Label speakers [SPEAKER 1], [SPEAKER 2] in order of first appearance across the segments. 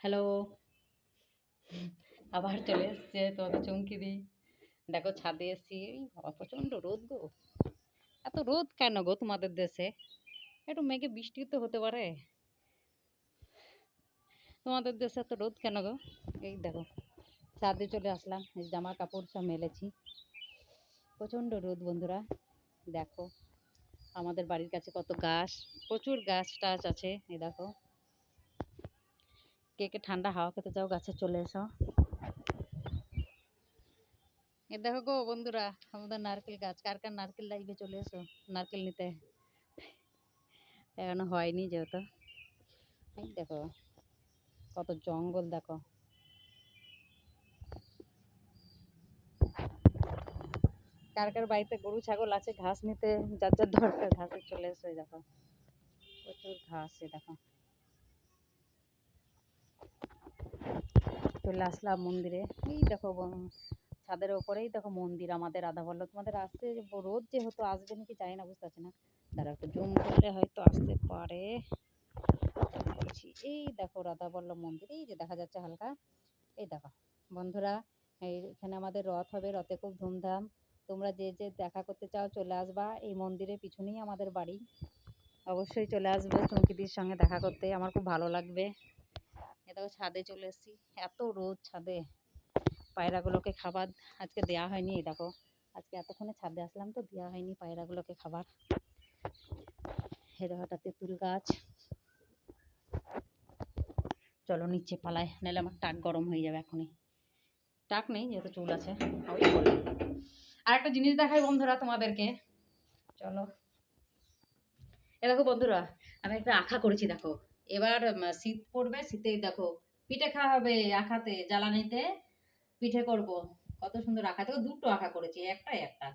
[SPEAKER 1] Hello, আবার চলে এসছে তোমাদের চুমকি দি। দেখো ছাদে এসছি। এই বাবা প্রচণ্ড রোদ গো। এত রোদ কেন গো তোমাদের দেশে? একটু মেঘে বৃষ্টি তো হতে পারে। তোমাদের দেশে এত রোদ কেন গো? এই দেখো ছাদে চলে আসলাম, এই জামা কাপড় সব মেলেছি। প্রচণ্ড রোদ বন্ধুরা। দেখো আমাদের বাড়ির কাছে কত গাছ, প্রচুর গাছ টাছ আছে। এই দেখো, কে কে ঠান্ডা হাওয়া খেতে চাও গাছে চলে এসো। এ দেখো গো বন্ধুরা, আমাদের নারকেল গাছ। কার কার নারকেল লাগবে চলে এসো নারকেল নিতে। এখনো হয়নি যেহেতু। এই দেখো কত জঙ্গল দেখো। কার কার বাড়িতে গরু ছাগল আছে ঘাস নিতে, যার যার দরকার ঘাসে চলে এসো। এই দেখো প্রচুর ঘাস। এই দেখো চলে আসলাম মন্দিরে। এই দেখো ছাদের ওপরেই দেখো মন্দির আমাদের রাধাবল্লভ। তোমাদের আসতে রোদ যেহেতু আসবে নাকি জানি না, বুঝতে পারছি না। দাঁড়া একটু জুম করলে হয়তো আসতে পারে। এই দেখো রাধাবল্লভ মন্দির, এই যে দেখা যাচ্ছে হালকা। এই দেখো বন্ধুরা, এখানে আমাদের রথ হবে, রথে খুব ধুমধাম। তোমরা যে যে দেখা করতে চাও চলে আসবা। এই মন্দিরের পিছনেই আমাদের বাড়ি। অবশ্যই চলে আসবে চুমকিদির সঙ্গে দেখা করতে, আমার খুব ভালো লাগবে। এ দেখো ছাদে চলে এসেছি, এত রোদ ছাদে। পায়রাগুলোকে খাবার আজকে দেওয়া হয়নি। এই দেখো আজকে এতক্ষণে ছাদে আসলাম তো দেওয়া হয়নি পায়রাগুলোকে খাবার। এই দেখো একটা তেঁতুল গাছ। চলো নিচে পালায়, নাহলে আমার টাক গরম হয়ে যাবে এখনই। টাক নেই যেহেতু চুল আছে। আর একটা জিনিস দেখাই বন্ধুরা তোমাদেরকে, চলো। এ দেখো বন্ধুরা, আমি একটা আঁকা করেছি দেখো। এবার শীত পড়বে, শীতেই দেখো পিঠে খাওয়া হবে। আঁকাতে জ্বালানিতে পিঠে করব। কত সুন্দর আঁকা, দেখো দুটো আঁকা করেছি, একটা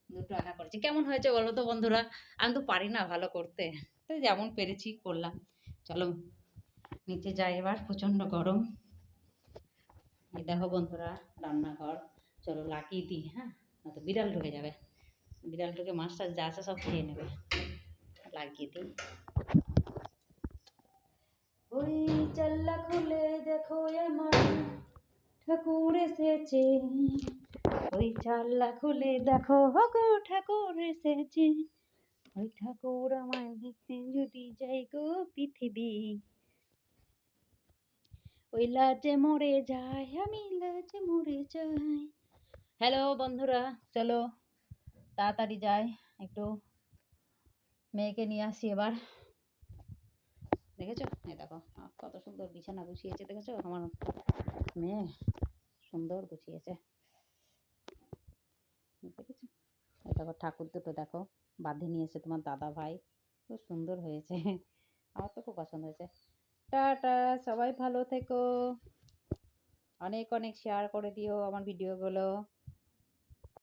[SPEAKER 1] দুটো আঁকা করেছি। কেমন হয়েছে বলো তো বন্ধুরা? আমি তো পারি না ভালো করতে, তো যেমন পেরেছি করলাম। চলো নিচে যাই এবার, প্রচন্ড গরম। এই দেখো বন্ধুরা রান্নাঘর। চলো লাগিয়ে দিই, হ্যাঁ নয়তো বিড়াল ঢুকে যাবে। বিড়াল ঢুকে মাছ টাছ যা আছে সব খেয়ে নেবে। লাগিয়ে দিই। ওই জানলা খুলে দেখো আমার ঠাকুর এসেছে। ওই জানলা খুলে দেখো গো ঠাকুর এসেছে। ওই ঠাকুর আমায় দেখতে যদি যাই গো পৃথিবী, ওই লাজে মরে যায়, আমি লাজে মরে যাই। হ্যালো বন্ধুরা, চলো তাড়াতাড়ি যাই, একটু মেয়েকে নিয়ে আসি এবার। দেখেছো এই দেখো কত সুন্দর বিছানা গুছিয়েছে, দেখেছো আমার মেয়ে সুন্দর গুছিয়েছে। দেখেছো এই দেখো ঠাকুর দুটো দেখো বাঁধে নিয়েছে তোমার দাদা ভাই, খুব সুন্দর হয়েছে। আমার তো খুব পছন্দ হয়েছে। টাটা, সবাই ভালো থেকো, অনেক অনেক শেয়ার করে দিও আমার ভিডিওগুলো।